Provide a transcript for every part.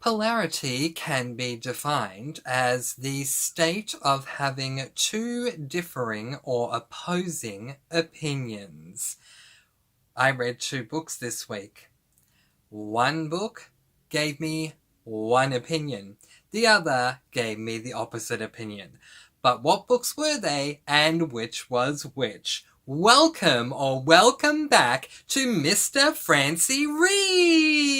Polarity can be defined as the state of having two differing or opposing opinions. I read 2 books this week. One book gave me one opinion. The other gave me the opposite opinion. But what books were they, and which was which? Welcome back to Mr. Francy Reads!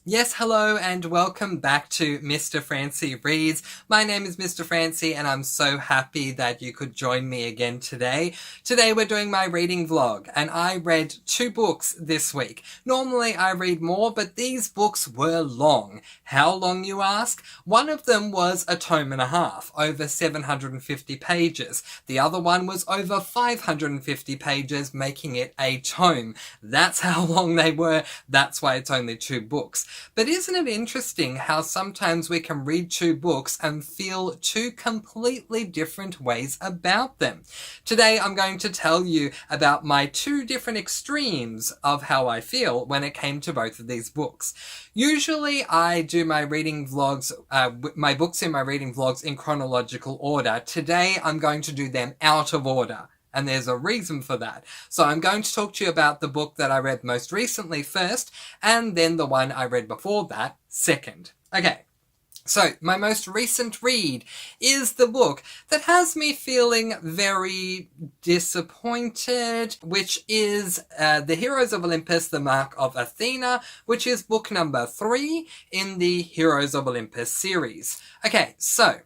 Yes, hello and welcome back to Mr. Francy Reads. My name is Mr. Francy and I'm so happy that you could join me again today. Today we're doing my reading vlog and I read 2 books this week. Normally I read more, but these books were long. How long, you ask? One of them was a tome and a half, over 750 pages. The other one was over 550 pages, making it a tome. That's how long they were. That's why it's only 2 books. But isn't it interesting how sometimes we can read 2 books and feel 2 completely different ways about them? Today I'm going to tell you about my 2 different extremes of how I feel when it came to both of these books. Usually I do my reading vlogs, my books in my reading vlogs in chronological order. Today I'm going to do them out of order. And there's a reason for that. So I'm going to talk to you about the book that I read most recently first, and then the one I read before that second. Okay, so my most recent read is the book that has me feeling very disappointed, which is The Heroes of Olympus, The Mark of Athena, which is book number 3 in the Heroes of Olympus series. Okay, so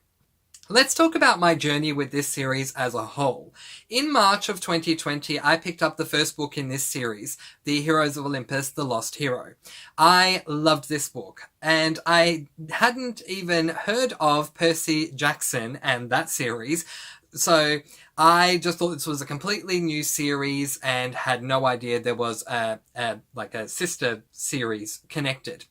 let's talk about my journey with this series as a whole. In March of 2020, I picked up the first book in this series, The Heroes of Olympus, The Lost Hero. I loved this book, and I hadn't even heard of Percy Jackson and that series, so I just thought this was a completely new series and had no idea there was like a sister series connected.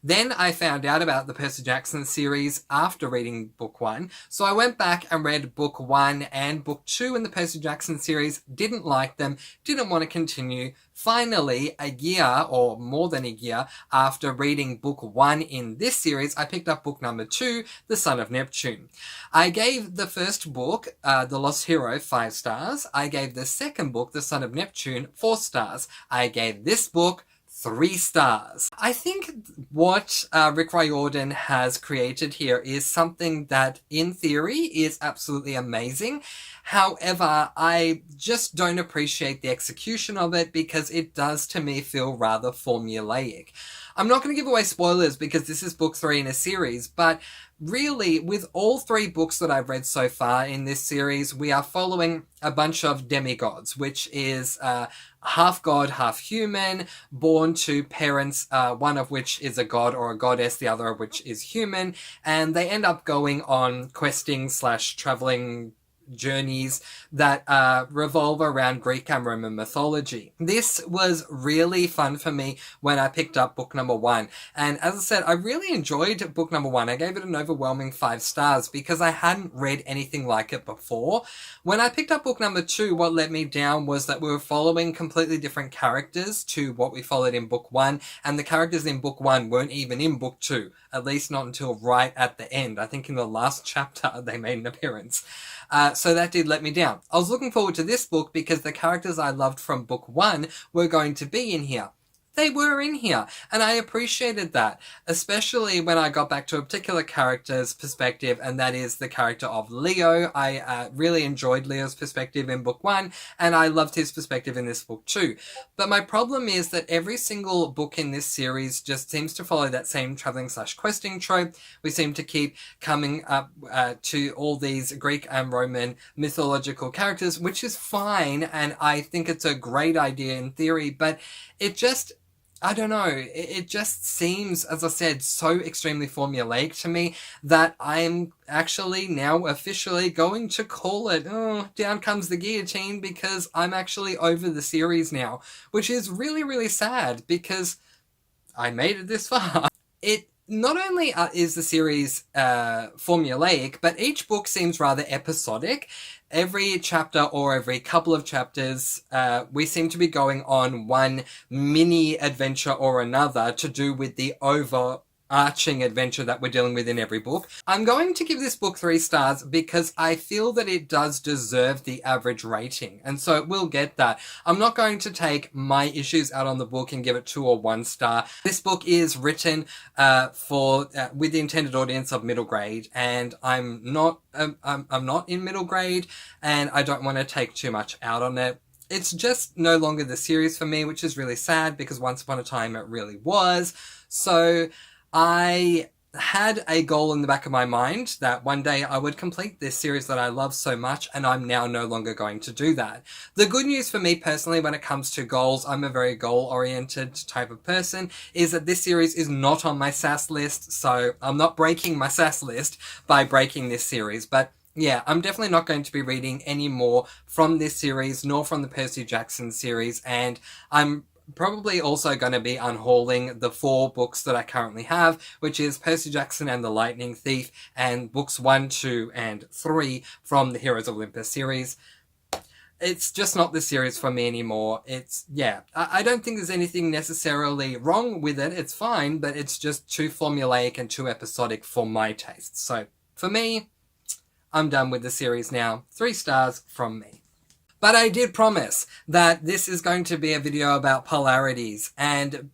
Then I found out about the Percy Jackson series after reading book 1, so I went back and read book 1 and book 2 in the Percy Jackson series, didn't like them, didn't want to continue. Finally, a year or more than a year after reading book 1 in this series, I picked up book number 2, The Son of Neptune. I gave the first book, The Lost Hero, 5 stars. I gave the second book, The Son of Neptune, 4 stars. I gave this book 3 stars. I think what Rick Riordan has created here is something that, in theory, is absolutely amazing. However, I just don't appreciate the execution of it because it does, to me, feel rather formulaic. I'm not going to give away spoilers because this is book 3 in a series, but really, with all 3 books that I've read so far in this series, we are following a bunch of demigods, which is half god, half human, born to parents, one of which is a god or a goddess, the other of which is human, and they end up going on questing / traveling journeys that revolve around Greek and Roman mythology. This was really fun for me when I picked up book number 1, and as I said, I really enjoyed book number 1. I gave it an overwhelming 5 stars because I hadn't read anything like it before. When I picked up book number 2, what let me down was that we were following completely different characters to what we followed in book 1, and the characters in book 1 weren't even in book 2, at least not until right at the end. I think in the last chapter they made an appearance. So that did let me down. I was looking forward to this book because the characters I loved from book 1 were going to be in here. They were in here, and I appreciated that, especially when I got back to a particular character's perspective, and that is the character of Leo. I really enjoyed Leo's perspective in book 1, and I loved his perspective in this book too. But my problem is that every single book in this series just seems to follow that same traveling / questing trope. We seem to keep coming up to all these Greek and Roman mythological characters, which is fine, and I think it's a great idea in theory, but it just, I don't know, it just seems, as I said, so extremely formulaic to me that I'm actually now officially going to call it, oh, down comes the guillotine, because I'm actually over the series now, which is really, really sad because I made it this far. it not only is the series formulaic, but each book seems rather episodic. Every chapter or every couple of chapters, we seem to be going on one mini adventure or another to do with the overarching adventure that we're dealing with in every book. I'm going to give this book 3 stars because I feel that it does deserve the average rating, and so it will get that. I'm not going to take my issues out on the book and give it 2 or 1 star. This book is written with the intended audience of middle grade, and I'm not in middle grade, and I don't want to take too much out on it. It's just no longer the series for me, which is really sad because once upon a time it really was. So I had a goal in the back of my mind that one day I would complete this series that I love so much, and I'm now no longer going to do that. The good news for me personally when it comes to goals, I'm a very goal-oriented type of person, is that this series is not on my SAS list, so I'm not breaking my SAS list by breaking this series, but yeah, I'm definitely not going to be reading any more from this series, nor from the Percy Jackson series, and I'm probably also going to be unhauling the 4 books that I currently have, which is Percy Jackson and the Lightning Thief, and books 1, 2, and 3 from the Heroes of Olympus series. It's just not the series for me anymore. I don't think there's anything necessarily wrong with it. It's fine, but it's just too formulaic and too episodic for my taste. So, for me, I'm done with the series now. 3 stars from me. But I did promise that this is going to be a video about polarities, and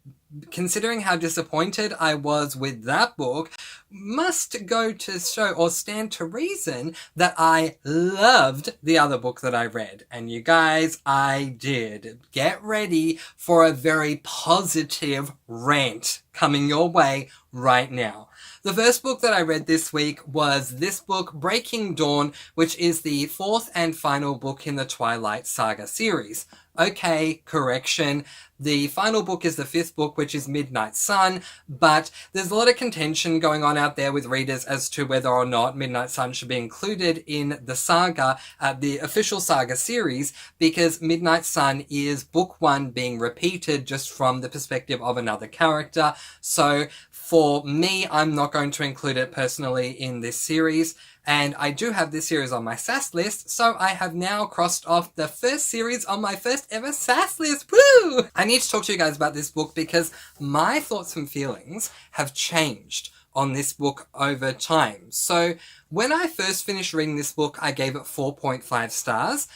considering how disappointed I was with that book, must go to show or stand to reason that I loved the other book that I read. And you guys, I did. Get ready for a very positive rant coming your way right now. The first book that I read this week was this book, Breaking Dawn, which is the 4th and final book in the Twilight Saga series. Okay, correction. The final book is the 5th book, which is Midnight Sun, but there's a lot of contention going on out there with readers as to whether or not Midnight Sun should be included in the saga, the official saga series, because Midnight Sun is book 1 being repeated just from the perspective of another character. So for me, I'm not going to include it personally in this series. And I do have this series on my SAS list, so I have now crossed off the first series on my first ever SAS list. Woo! I need to talk to you guys about this book because my thoughts and feelings have changed on this book over time. So when I first finished reading this book, I gave it 4.5 stars.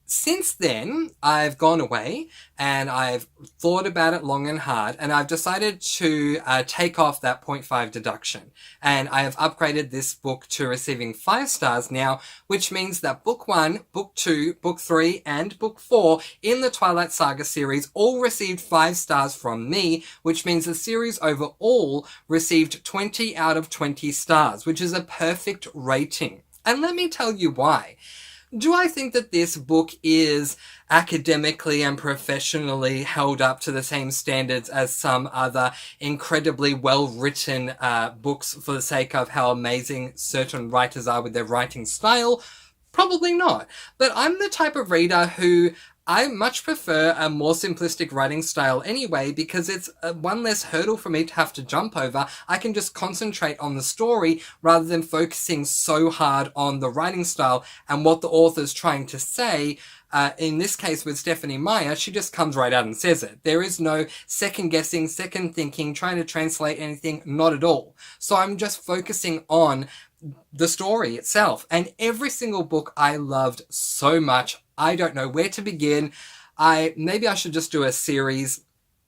Since then, I've gone away and I've thought about it long and hard, and I've decided to take off that 0.5 deduction. And I have upgraded this book to receiving 5 stars now, which means that book 1, book 2, book 3, and book 4 in the Twilight Saga series all received 5 stars from me, which means the series overall received 20 out of 20 stars, which is a perfect rating. And let me tell you why. Do I think that this book is academically and professionally held up to the same standards as some other incredibly well-written books for the sake of how amazing certain writers are with their writing style? Probably not. But I'm the type of reader who I much prefer a more simplistic writing style anyway, because it's one less hurdle for me to have to jump over. I can just concentrate on the story rather than focusing so hard on the writing style and what the author's trying to say. In this case with Stephanie Meyer, she just comes right out and says it. There is no second guessing, second thinking, trying to translate anything, not at all. So I'm just focusing on the story itself. And every single book I loved so much. I don't know where to begin. Maybe I should just do a series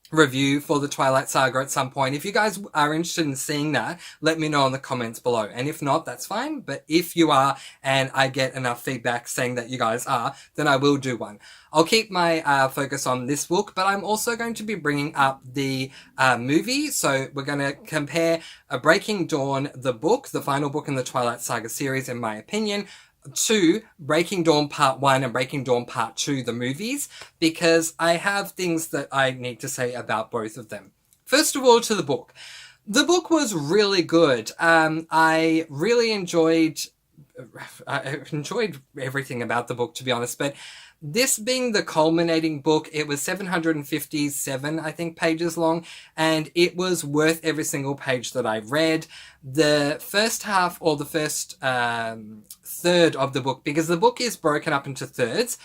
review for the Twilight Saga at some point. If you guys are interested in seeing that, let me know in the comments below. And if not, that's fine. But if you are, and I get enough feedback saying that you guys are, then I will do one. I'll keep my focus on this book, but I'm also going to be bringing up the movie. So we're going to compare Breaking Dawn, the book, the final book in the Twilight Saga series, in my opinion, to Breaking Dawn Part 1 and Breaking Dawn Part 2, the movies, because I have things that I need to say about both of them. First of all, to the book. The book was really good. I really enjoyed everything about the book, to be honest, but This being the culminating book, it was 757, I think, pages long, and it was worth every single page that I read. The first half, or the first third of the book, because the book is broken up into thirds.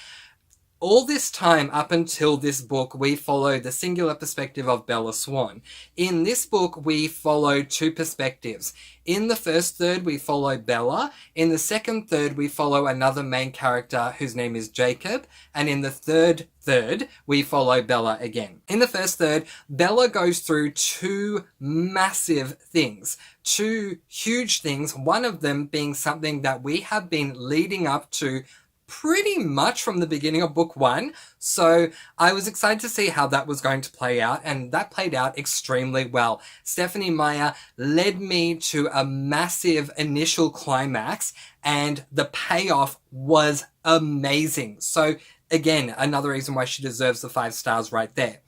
All this time up until this book, we follow the singular perspective of Bella Swan. In this book, we follow two perspectives. In the first third, we follow Bella. In the second third, we follow another main character whose name is Jacob. And in the third third, we follow Bella again. In the first third, Bella goes through two massive things. Two huge things. One of them being something that we have been leading up to pretty much from the beginning of book one. So I was excited to see how that was going to play out, and that played out extremely well. Stephenie Meyer led me to a massive initial climax, and the payoff was amazing. So again, another reason why she deserves the 5 stars right there.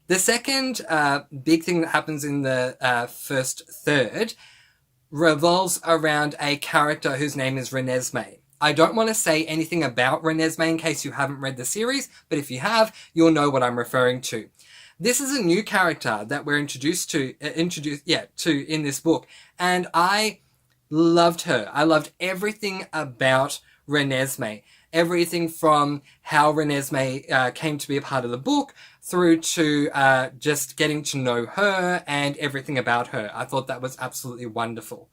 The second big thing that happens in the first third revolves around a character whose name is Renesmee. I don't want to say anything about Renesmee in case you haven't read the series, but if you have, you'll know what I'm referring to. This is a new character that we're introduced to in this book, and I loved her. I loved everything about Renesmee. Everything from how Renesmee came to be a part of the book through to just getting to know her and everything about her. I thought that was absolutely wonderful.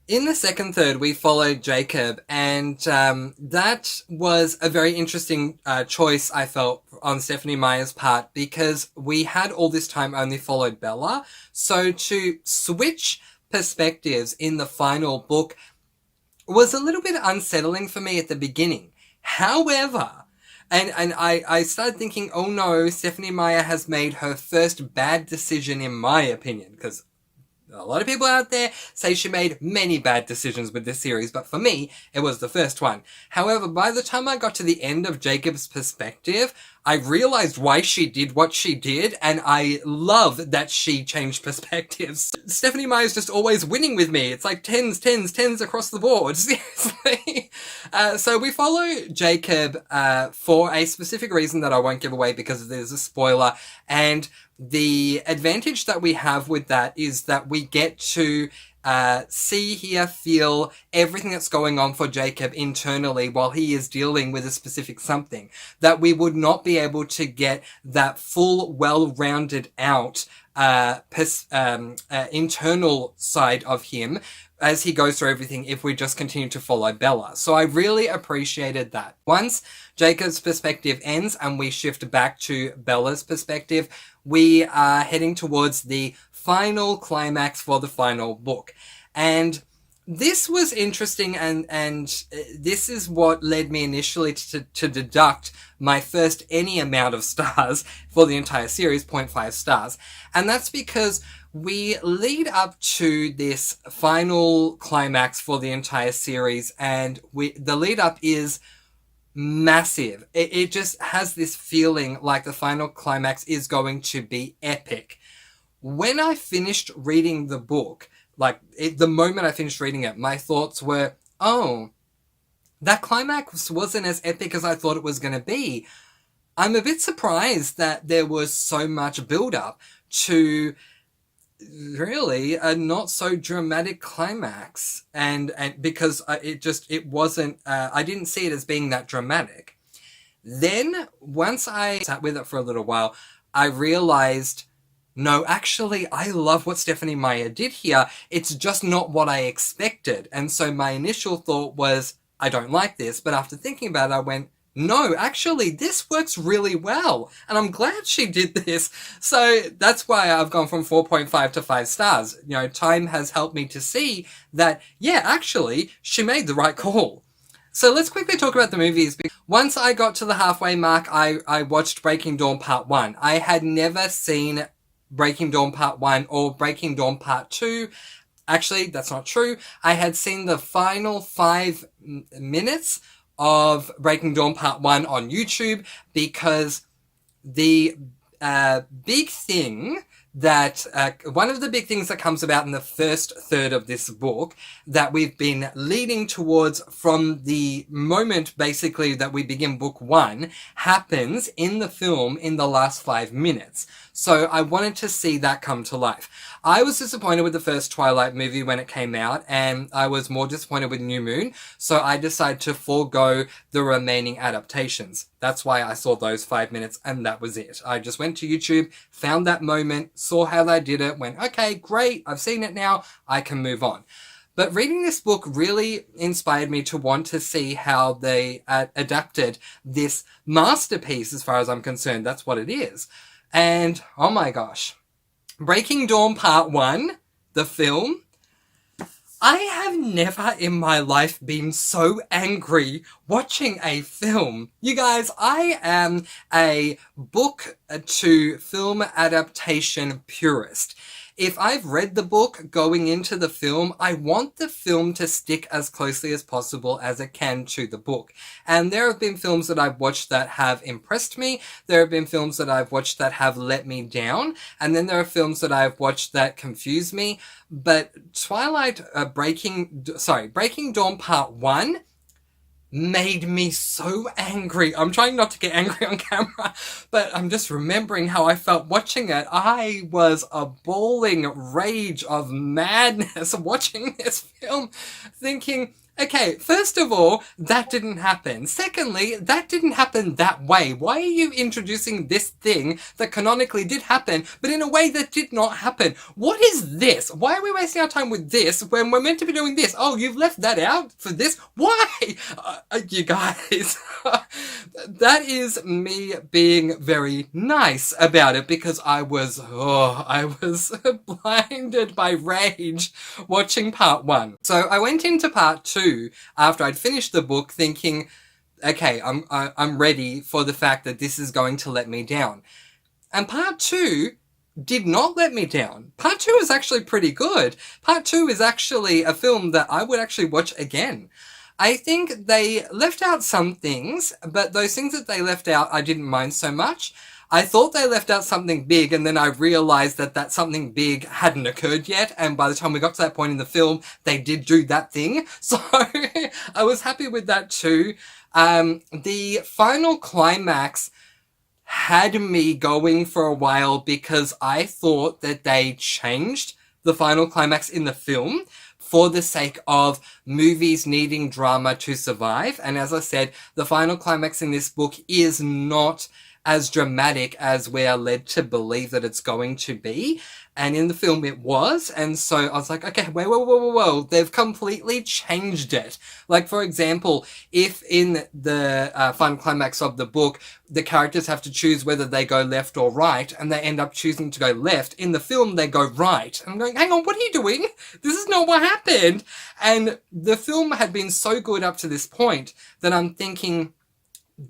In the second third, we followed Jacob, and that was a very interesting choice, I felt, on Stephenie Meyer's part, because we had all this time only followed Bella. So to switch perspectives in the final book was a little bit unsettling for me at the beginning. However, and I started thinking, oh no, Stephenie Meyer has made her first bad decision, in my opinion, because a lot of people out there say she made many bad decisions with this series, but for me, it was the first one. However, by the time I got to the end of Jacob's perspective, I realized why she did what she did, and I love that she changed perspectives. Stephenie Meyer's just always winning with me. It's like tens across the board. Seriously. So we follow Jacob for a specific reason that I won't give away because there's a spoiler, and the advantage that we have with that is that we get to see, hear, feel everything that's going on for Jacob internally while he is dealing with a specific something. That we would not be able to get that full, well-rounded out internal side of him as he goes through everything if we just continue to follow Bella. So I really appreciated that. Once Jacob's perspective ends and we shift back to Bella's perspective, we are heading towards the final climax for the final book. And this was interesting, and this is what led me initially to deduct my first any amount of stars for the entire series, 0.5 stars. And that's because we lead up to this final climax for the entire series, and the lead up is massive. It just has this feeling like the final climax is going to be epic. When I finished reading the book, the moment I finished reading it, my thoughts were, oh, that climax wasn't as epic as I thought it was going to be. I'm a bit surprised that there was so much build-up to really a not so dramatic climax, and because it wasn't, I didn't see it as being that dramatic. Then once I sat with it for a little while, I realized, no, actually, I love what Stephenie Meyer did here. It's just not what I expected. And so my initial thought was, I don't like this. But after thinking about it, I went, no, actually, this works really well. And I'm glad she did this. So that's why I've gone from 4.5 to 5 stars. You know, time has helped me to see that, yeah, actually, she made the right call. So let's quickly talk about the movies. Once I got to the halfway mark, I watched Breaking Dawn Part 1. I had never seen Breaking Dawn Part 1 or Breaking Dawn Part 2. Actually, that's not true. I had seen the final 5 minutes of Breaking Dawn Part 1 on YouTube because the big thing that one of the big things that comes about in the first third of this book that we've been leading towards from the moment basically that we begin book one happens in the film in the last 5 minutes. So I wanted to see that come to life. I was disappointed with the first Twilight movie when it came out, and I was more disappointed with New Moon, so I decided to forego the remaining adaptations. That's why I saw those 5 minutes, and that was it. I just went to YouTube, found that moment, saw how they did it, went, okay, great, I've seen it now, I can move on. But reading this book really inspired me to want to see how they adapted this masterpiece, as far as I'm concerned. That's what it is. And, oh my gosh. Breaking Dawn Part 1, the film. I have never in my life been so angry watching a film. You guys, I am a book to film adaptation purist. If I've read the book going into the film, I want the film to stick as closely as possible as it can to the book. And there have been films that I've watched that have impressed me. There have been films that I've watched that have let me down. And then there are films that I've watched that confuse me. But Breaking Dawn Part 1 made me so angry. I'm trying not to get angry on camera, but I'm just remembering how I felt watching it. I was a bawling rage of madness watching this film, thinking, okay, first of all, that didn't happen. Secondly, that didn't happen that way. Why are you introducing this thing that canonically did happen, but in a way that did not happen? What is this? Why are we wasting our time with this when we're meant to be doing this? Oh, you've left that out for this? Why? You guys, that is me being very nice about it because I was blinded by rage watching part 1. So I went into part 2 after I'd finished the book thinking, okay, I'm ready for the fact that this is going to let me down. And part 2 did not let me down. Part 2 is actually pretty good. Part 2 is actually a film that I would actually watch again. I think they left out some things, but those things that they left out I didn't mind so much. I thought they left out something big, and then I realized that that something big hadn't occurred yet, and by the time we got to that point in the film, they did do that thing. So I was happy with that too. The final climax had me going for a while because I thought that they changed the final climax in the film for the sake of movies needing drama to survive. And as I said, the final climax in this book is not as dramatic as we are led to believe that it's going to be. And in the film it was. And so I was like, okay, whoa. They've completely changed it. Like, for example, if in the final climax of the book, the characters have to choose whether they go left or right, and they end up choosing to go left, in the film they go right. I'm going, hang on, what are you doing? This is not what happened. And the film had been so good up to this point that I'm thinking,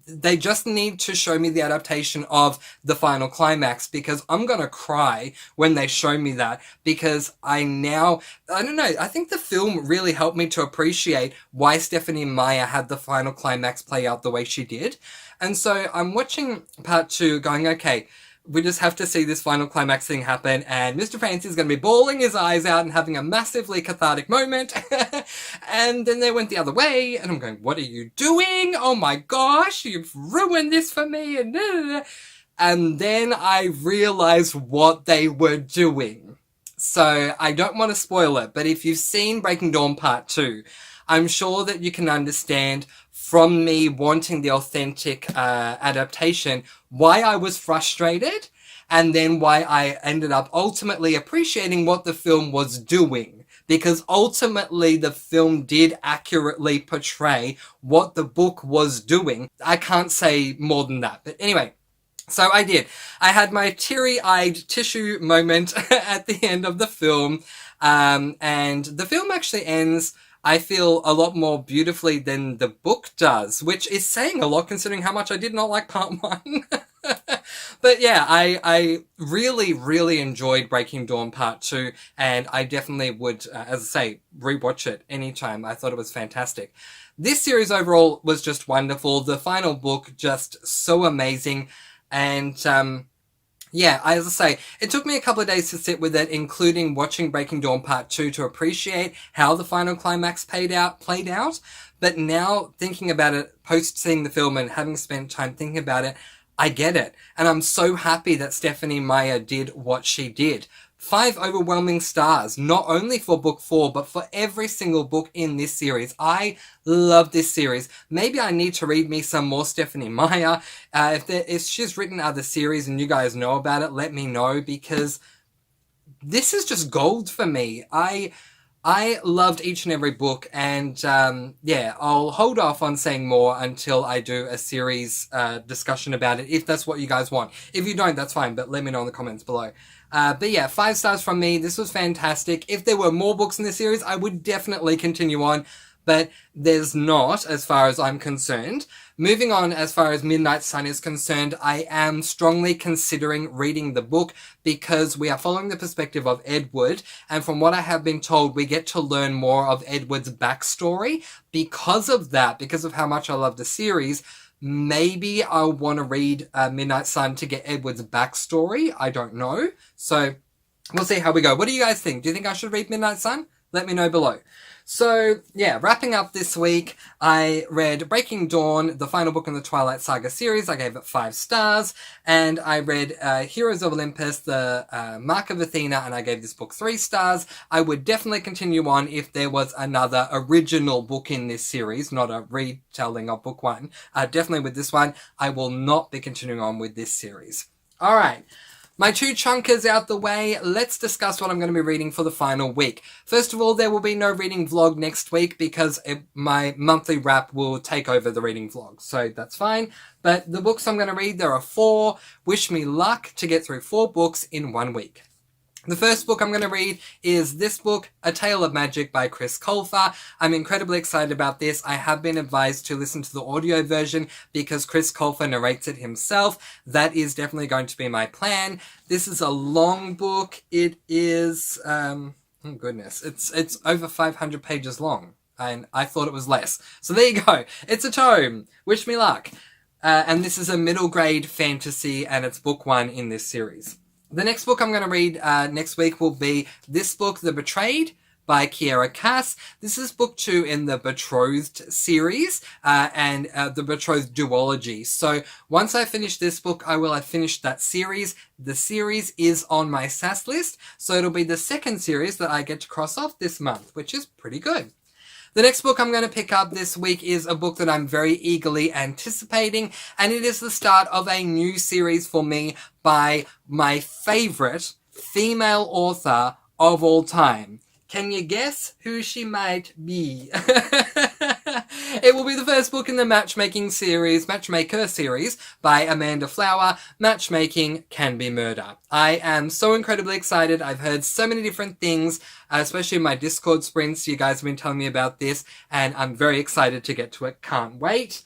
they just need to show me the adaptation of the final climax, because I'm gonna cry when they show me that, because I don't know, I think the film really helped me to appreciate why Stephenie Meyer had the final climax play out the way she did. And so I'm watching part 2 going, okay, we just have to see this final climax thing happen, and Mr. Francy is going to be bawling his eyes out and having a massively cathartic moment. And then they went the other way, and I'm going, what are you doing? Oh my gosh, you've ruined this for me. And then I realized what they were doing. So I don't want to spoil it, but if you've seen Breaking Dawn Part 2, I'm sure that you can understand from me wanting the authentic adaptation why I was frustrated, and then why I ended up ultimately appreciating what the film was doing. Because ultimately the film did accurately portray what the book was doing. I can't say more than that. But anyway, so I did. I had my teary-eyed tissue moment at the end of the film. And the film actually ends, I feel, a lot more beautifully than the book does, which is saying a lot considering how much I did not like part 1. But yeah, I really enjoyed Breaking Dawn Part 2, and I definitely would, as I say, rewatch it anytime. I thought it was fantastic. This series overall was just wonderful. The final book, just so amazing. And Yeah, as I say, it took me a couple of days to sit with it, including watching Breaking Dawn Part 2 to appreciate how the final climax played out. But now, thinking about it, post seeing the film and having spent time thinking about it, I get it. And I'm so happy that Stephanie Meyer did what she did. 5 overwhelming stars, not only for book 4, but for every single book in this series. I love this series. Maybe I need to read me some more Stephanie Meyer. If she's written other series and you guys know about it, let me know, because this is just gold for me. I loved each and every book, and yeah, I'll hold off on saying more until I do a series discussion about it, if that's what you guys want. If you don't, that's fine, but let me know in the comments below. But yeah, 5 stars from me. This was fantastic. If there were more books in the series, I would definitely continue on, but there's not, as far as I'm concerned. Moving on, as far as Midnight Sun is concerned, I am strongly considering reading the book because we are following the perspective of Edward, and from what I have been told, we get to learn more of Edward's backstory. Because of that, because of how much I love the series, maybe I'll want to read Midnight Sun to get Edward's backstory. I don't know. So we'll see how we go. What do you guys think? Do you think I should read Midnight Sun? Let me know below. So, yeah, wrapping up this week, I read Breaking Dawn, the final book in the Twilight Saga series. I gave it 5 stars. And I read Heroes of Olympus, the Mark of Athena, and I gave this book 3 stars. I would definitely continue on if there was another original book in this series, not a retelling of book 1. Definitely with this one, I will not be continuing on with this series. All right. My 2 chunkers out the way, let's discuss what I'm going to be reading for the final week. First of all, there will be no reading vlog next week because my monthly wrap will take over the reading vlog, so that's fine. But the books I'm going to read, there are 4. Wish me luck to get through 4 books in 1 week. The first book I'm going to read is this book, A Tale of Magic by Chris Colfer. I'm incredibly excited about this. I have been advised to listen to the audio version because Chris Colfer narrates it himself. That is definitely going to be my plan. This is a long book. It is, oh goodness, it's over 500 pages long, and I thought it was less. So there you go. It's a tome. Wish me luck. And this is a middle grade fantasy, and it's book 1 in this series. The next book I'm going to read next week will be this book, The Betrayed, by Kiera Cass. This is book 2 in the Betrothed series and the Betrothed duology. So once I finish this book, I will have finished that series. The series is on my SAS list, so it'll be the second series that I get to cross off this month, which is pretty good. The next book I'm going to pick up this week is a book that I'm very eagerly anticipating, and it is the start of a new series for me by my favorite female author of all time. Can you guess who she might be? It will be the first book in the Matchmaker series by Amanda Flower. Matchmaking Can Be Murder. I am so incredibly excited. I've heard so many different things, especially in my Discord sprints. You guys have been telling me about this, and I'm very excited to get to it. Can't wait.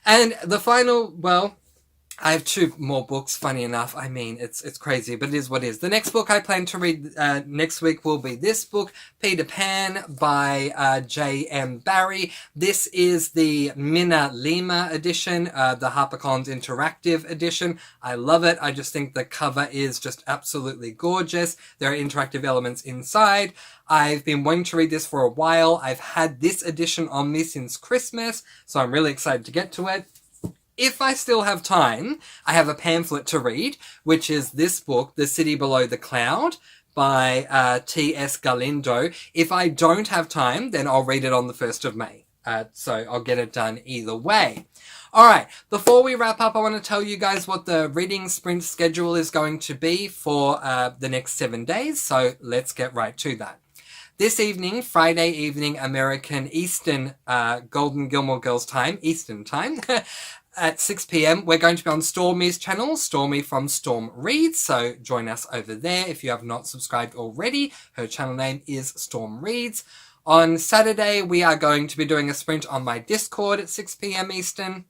And the final, well, I have 2 more books, funny enough. I mean, it's crazy, but it is what it is. The next book I plan to read next week will be this book, Peter Pan by J.M. Barrie. This is the Minna Lima edition, the HarperCollins Interactive edition. I love it. I just think the cover is just absolutely gorgeous. There are interactive elements inside. I've been wanting to read this for a while. I've had this edition on me since Christmas, so I'm really excited to get to it. If I still have time, I have a pamphlet to read, which is this book, The City Below the Cloud by T.S. Galindo. If I don't have time, then I'll read it on the 1st of May. So I'll get it done either way. Alright, before we wrap up, I want to tell you guys what the reading sprint schedule is going to be for the next 7 days, so let's get right to that. This evening, Friday evening, American Eastern Golden Gilmore Girls time, Eastern time, at 6 p.m, we're going to be on Stormy's channel, Stormy from Storm Reads, so join us over there if you have not subscribed already. Her channel name is Storm Reads. On Saturday, we are going to be doing a sprint on my Discord at 6 p.m. Eastern.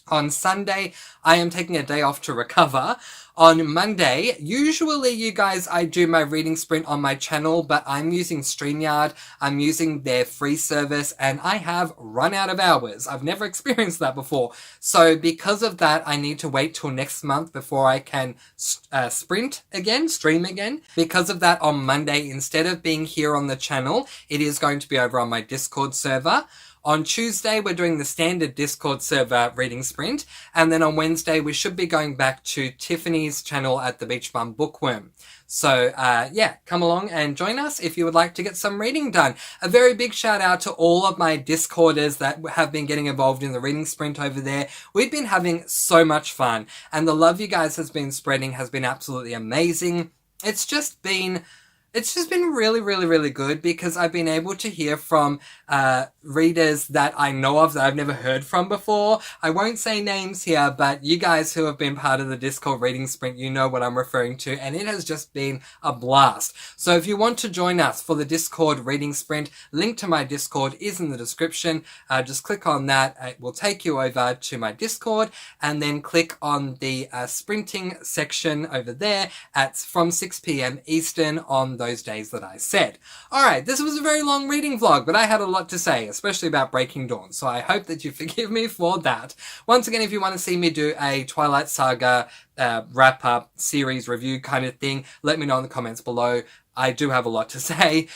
On Sunday, I am taking a day off to recover. On Monday, usually you guys, I do my reading sprint on my channel, but I'm using StreamYard. I'm using their free service and I have run out of hours. I've never experienced that before. So because of that, I need to wait till next month before I can stream again. Because of that, on Monday, instead of being here on the channel, it is going to be over on my Discord server. On Tuesday, we're doing the standard Discord server reading sprint. And then on Wednesday, we should be going back to Tiffany's channel at the Beach Bum Bookworm. So, yeah, come along and join us if you would like to get some reading done. A very big shout out to all of my Discorders that have been getting involved in the reading sprint over there. We've been having so much fun, and the love you guys has been spreading has been absolutely amazing. It's just been really, really, really good because I've been able to hear from readers that I know of that I've never heard from before. I won't say names here, but you guys who have been part of the Discord reading sprint, you know what I'm referring to, and it has just been a blast. So if you want to join us for the Discord reading sprint, link to my Discord is in the description. Just click on that. It will take you over to my Discord, and then click on the sprinting section over there from 6 p.m. Eastern on those days that I said. Alright, this was a very long reading vlog, but I had a lot to say, especially about Breaking Dawn, so I hope that you forgive me for that. Once again, if you want to see me do a Twilight Saga wrap-up series review kind of thing, let me know in the comments below. I do have a lot to say,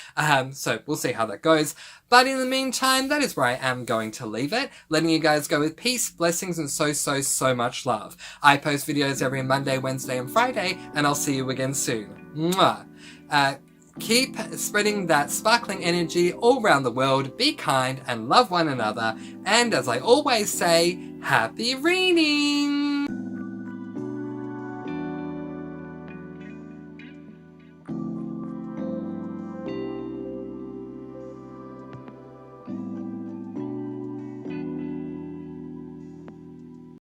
so we'll see how that goes. But in the meantime, that is where I am going to leave it, letting you guys go with peace, blessings, and so much love. I post videos every Monday, Wednesday, and Friday, and I'll see you again soon. Mwah. Keep spreading that sparkling energy all around the world, be kind, and love one another, and as I always say, happy reading!